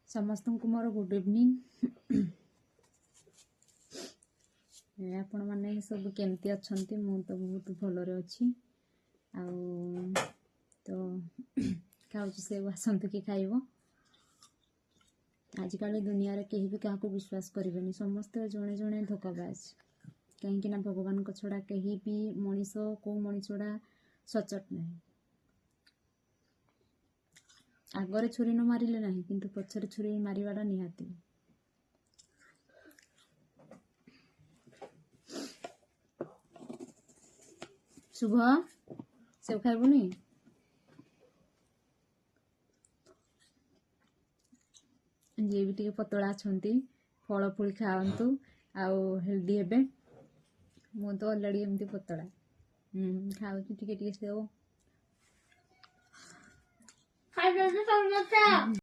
समस्त को more good evening. आपण मैंने सब केमती अच्छा मु तो बहुत भलरे अच्छी तो खाऊ से आसतु कि खाइब। आजिकल दुनिया रे कहीं भी क्या विश्वास करें समस्ते जड़े जड़े धोखाबाज कहीं ना भगवान को छड़ा कहीं भी मनीष को मनीषड़ा सचोट नहीं। आगरे छुरी न मारिले नहीं किंतु पछरे छुरी मारिवाटा निहाती। शुभ सेव खाइबुनी जी भी टे पतला अच्छा फल फूल खाआंतु आउ हेल्दी हेबे। मु तो अलरेडी एमती पतला खाऊ टे सेव।